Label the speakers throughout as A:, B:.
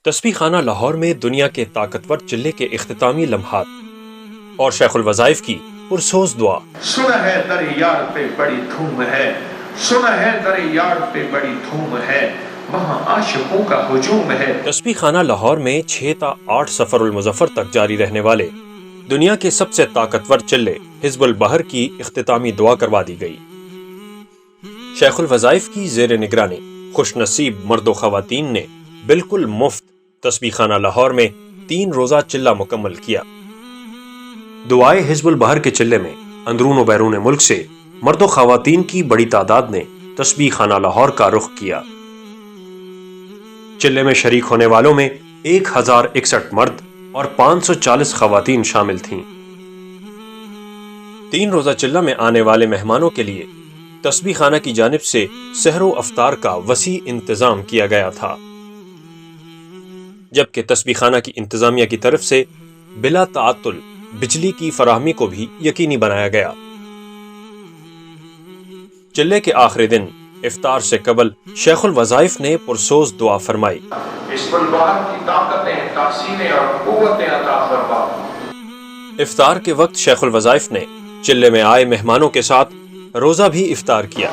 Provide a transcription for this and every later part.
A: تسبیح خانہ لاہور میں دنیا کے طاقتور چلے کے اختتامی لمحات اور شیخ الوظائف کی پرسوز دعا۔
B: سنا ہے در یار پہ بڑی دھوم ہے، سنا ہے در یار پہ بڑی دھوم ہے، وہاں عاشقوں کا ہجوم ہے۔
A: تسبیح خانہ لاہور میں 6 تا 8 سفر المظفر تک جاری رہنے والے دنیا کے سب سے طاقتور چلے حزب البحر کی اختتامی دعا کروا دی گئی۔ شیخ الوظائف کی زیر نگرانی خوش نصیب مرد و خواتین نے بالکل مفت تسبیح خانہ لاہور میں 3 روزہ چلہ مکمل کیا۔ دعائے حزب البحر کے چلے میں اندرون و بیرون ملک سے مرد و خواتین کی بڑی تعداد نے تسبیح خانہ لاہور کا رخ کیا۔ چلے میں شریک ہونے والوں میں 1061 مرد اور 540 خواتین شامل تھیں۔ 3 روزہ چلہ میں آنے والے مہمانوں کے لیے تسبیح خانہ کی جانب سے سحر و افطار کا وسیع انتظام کیا گیا تھا، جبکہ تسبیح خانہ کی انتظامیہ کی طرف سے بلا تعطل بجلی کی فراہمی کو بھی یقینی بنایا گیا۔ چلے کے آخری دن افطار سے قبل شیخ الوظائف نے پرسوز دعا فرمائی۔
B: حزب البحر کی طاقتیں، تحسینیں اور قوتیں عطا فرما۔
A: افطار کے وقت شیخ الوظائف نے چلے میں آئے مہمانوں کے ساتھ روزہ بھی افطار کیا۔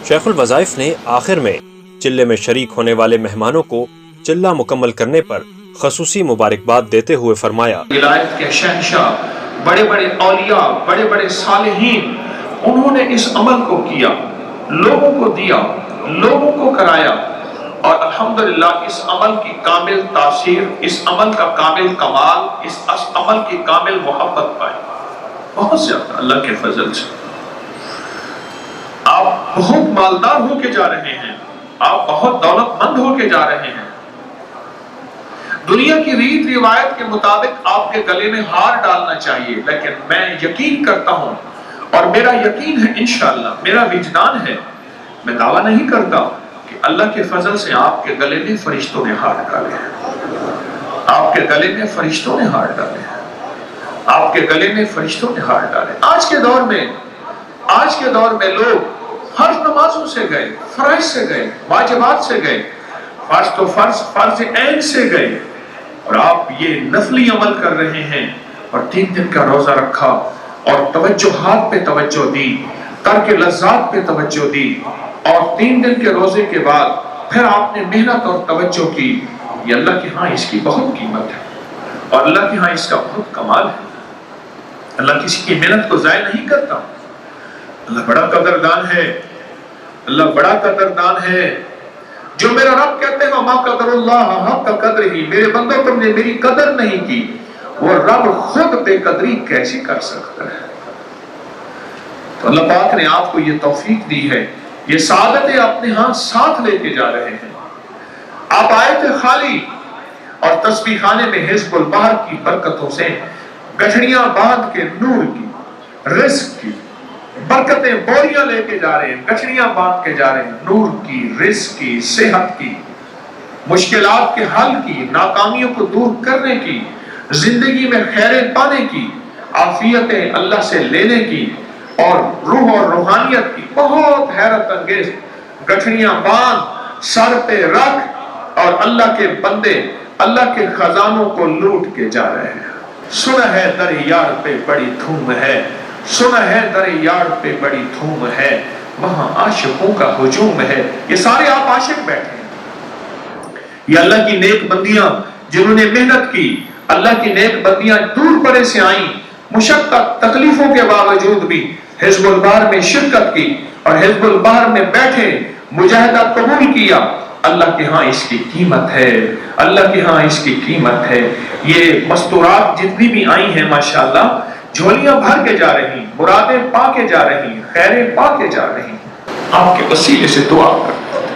A: شیخ الوظائف نے آخر میں چلے میں شریک ہونے والے مہمانوں کو چلہ مکمل کرنے پر خصوصی مبارکباد دیتے ہوئے فرمایا،
B: ولایت کے شہنشاہ، بڑے بڑے اولیاء، بڑے بڑے صالحین، انہوں نے اس عمل کو کیا، لوگوں کو دیا، لوگوں کو کرایا، اور الحمدللہ اس عمل کی کامل تاثیر، اس عمل کا کامل کمال، اس عمل کی کامل محبت پائی بہت زیادہ اللہ کے فضل سے۔ آپ بہت مالدار ہو کے جا رہے ہیں، آپ بہت دولت مند ہو کے جا رہے ہیں۔ دنیا کی ریت روایت کے مطابق آپ کے گلے میں ہار ڈالنا چاہیے، لیکن میں یقین کرتا ہوں اور میرا یقین ہے انشاءاللہ، میرا وجدان ہے، میں دعویٰ نہیں کرتا کہ اللہ کے فضل سے آپ کے گلے میں فرشتوں نے ہار ڈالے ہیں، آپ کے گلے میں فرشتوں نے ہار ڈالے ہیں، آپ کے گلے میں فرشتوں نے ہار ڈالے۔ آج کے دور میں لوگ فرض نمازوں سے گئے، فرائض سے گئے، واجبات سے گئے، فرض تو فرض عین سے گئے، اور آپ یہ نفلی عمل کر رہے ہیں، اور 3 دن کا روزہ رکھا اور توجہات پہ توجہ دی، ترک لذات پہ توجہ دی، اور 3 دن کے روزے کے بعد پھر آپ نے محنت اور توجہ کی۔ یہ اللہ کے ہاں اس کی بہت قیمت ہے، اور اللہ کے ہاں اس کا بہت کمال ہے۔ اللہ کسی کی محنت کو ضائع نہیں کرتا۔ اللہ بڑا قدردان ہے، اللہ بڑا قدردان ہے۔ جو میرا رب کہتے ہیں وَمَا قَدَرُ اللَّهَ حَقَّ قَدْرِهِ، میرے بندوں تم نے میری قدر نہیں کی، وہ رب خود بے قدری کیسی کر سکتا ہے؟ تو اللہ پاک نے آپ کو یہ توفیق دی ہے، یہ سعادتیں اپنے ہاں ساتھ لے کے جا رہے ہیں۔ آپ آئے تھے خالی، اور تسبیح خانے میں حزب البحر کی برکتوں سے گٹھڑیاں باندھ کے نور کی، رزق کی برکتیں بوریاں لے کے جا رہے ہیں، گٹھڑیاں باندھ کے جا رہے ہیں، نور کی، رزق کی، صحت کی، مشکلات کے حل کی، ناکامیوں کو دور کرنے کی، زندگی میں خیریں پانے کی، عافیتیں اللہ سے لینے کی، اور روح اور روحانیت کی بہت حیرت انگیز گٹھڑیاں باندھ سر پہ رکھ، اور اللہ کے بندے اللہ کے خزانوں کو لوٹ کے جا رہے ہیں۔ سنا ہے در یار پہ بڑی دھوم ہے، سنا ہے در یار پہ بڑی دھوم ہے، وہاں عاشقوں کا ہجوم ہے۔ یہ سارے آپ عاشق بیٹھے ہیں، یہ اللہ کی نیک بندیاں جنہوں نے محنت کی، اللہ کی نیک بندیاں دور پرے سے آئیں، مشقت تکلیفوں کے باوجود بھی حزب البحر میں شرکت کی، اور حزب البحر میں بیٹھے مجاہدہ قبول کیا۔ اللہ کے ہاں اس کی قیمت ہے، اللہ کے ہاں اس کی قیمت ہے۔ یہ مستورات جتنی بھی آئی ہیں ماشاءاللہ، جھولیاں بھر کے جا رہی، مرادیں پا کے جا رہی، خیریں پا کے جا رہی۔ آپ کے وسیلے سے دعا کرتا ہوں،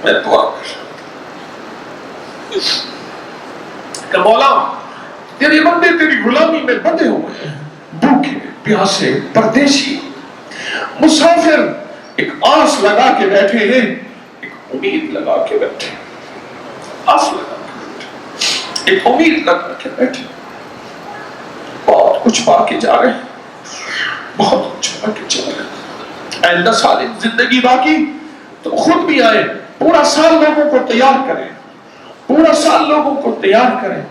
B: میں دعا کرتا ہوں کہ مولا تیری بندے تیری غلامی میں بندے ہوئے ہیں، بھوکے پیاسے پردیسی مسافر، ایک آس لگا کے بیٹھے ہیں، ایک امید لگا کے بیٹھے، آس لگا کے بیٹھے، ایک امید لگا کے بیٹھے۔ کچھ پا کے جا رہے ہیں, بہت کچھ پا کے جا رہے ہیں. 10 سال زندگی باقی تو خود بھی آئے, پورا سال لوگوں کو تیار کریں, پورا سال لوگوں کو تیار کریں.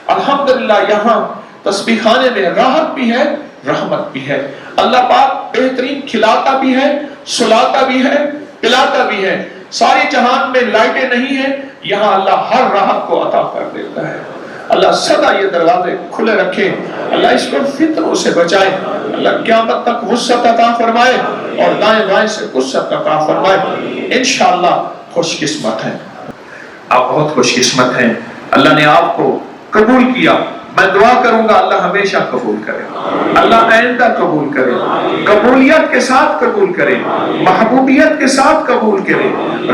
B: الحمدللہ یہاں تسبیح خانے میں راحت بھی ہے, رحمت بھی ہے. اللہ پاک بہترین کھلاتا بھی ہے, سلاتا بھی ہے, پلاتا بھی ہے. ساری جہان میں لائٹیں نہیں ہیں, یہاں اللہ ہر راحت کو عطا کر دیتا ہے. اللہ سدا یہ دروازے کھلے رکھے, اللہ اس کو فتنوں سے بچائے, اللہ قیامت تک وسعت عطا فرمائے اور دائیں بائیں سے وسعت عطا فرمائے. انشاءاللہ خوش قسمت ہیں آپ, بہت خوش قسمت ہیں. اللہ نے آپ کو قبول کیا. میں دعا کروں گا اللہ ہمیشہ قبول کرے, اللہ آئندہ قبول کرے, قبولیت کے ساتھ قبول کرے, محبوبیت کے ساتھ قبول کرے,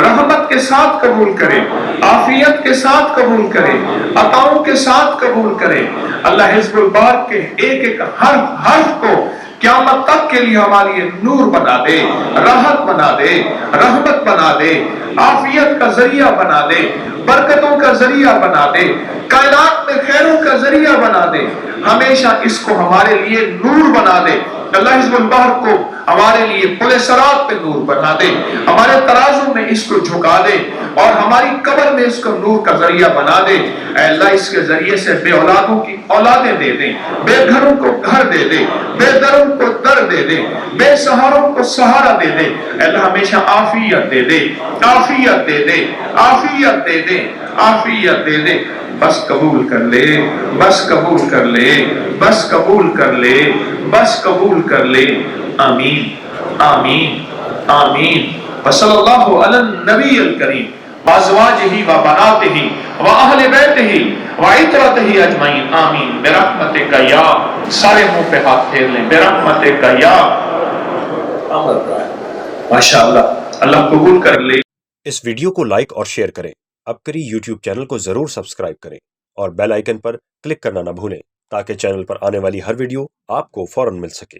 B: رحمت کے ساتھ قبول کرے, عافیت کے ساتھ قبول کرے, عطاؤں کے ساتھ قبول کرے. اللہ حزب البار کے ایک ایک حرف کو قیامت تک کے لیے ہمارے لیے نور بنا دے, راحت بنا دے, رحمت بنا دے, عافیت کا ذریعہ بنا دے, برکتوں کا ذریعہ بنا دے, کائنات میں خیروں کا ذریعہ بنا دے. ہمیشہ اس کو ہمارے لیے نور بنا دے. اللہ حزب البحر کو ہمارے لیے پل صراط پہ نور بنا دے, ہمارے ترازو میں اس کو جھکا دے اور ہماری قبر میں اس کو نور کا ذریعہ بنا دے. اے اللہ اس کے ذریعے سے بے اولادوں کی اولادیں دے دے, بے گھروں کو گھر دے دے, بے دروں کو در دے دے, بے سہاروں کو سہارا دے دے. اے اللہ ہمیشہ عافیت دے دے, عافیت دے دے, عافیت دے دے, عافیت دے دے. بس قبول کر لے, بس قبول کر لے, بس قبول کر لے, بس قبول کر لے. آمین آمین آمین. وصلی اللہ علی النبی الکریم وازواجہ وبناتہ واہل بیتہ وعترتہ اجمعین. آمین برحمتک یا, سارے منہ پہ ہاتھ پھیر لیں, برحمتک یا. ماشاءاللہ, اللہ قبول کر لے.
A: اس ویڈیو کو لائک اور شیئر کریں. اب کری یوٹیوب چینل کو ضرور سبسکرائب کریں اور بیل آئیکن پر کلک کرنا نہ بھولیں تاکہ چینل پر آنے والی ہر ویڈیو آپ کو فوراً مل سکے.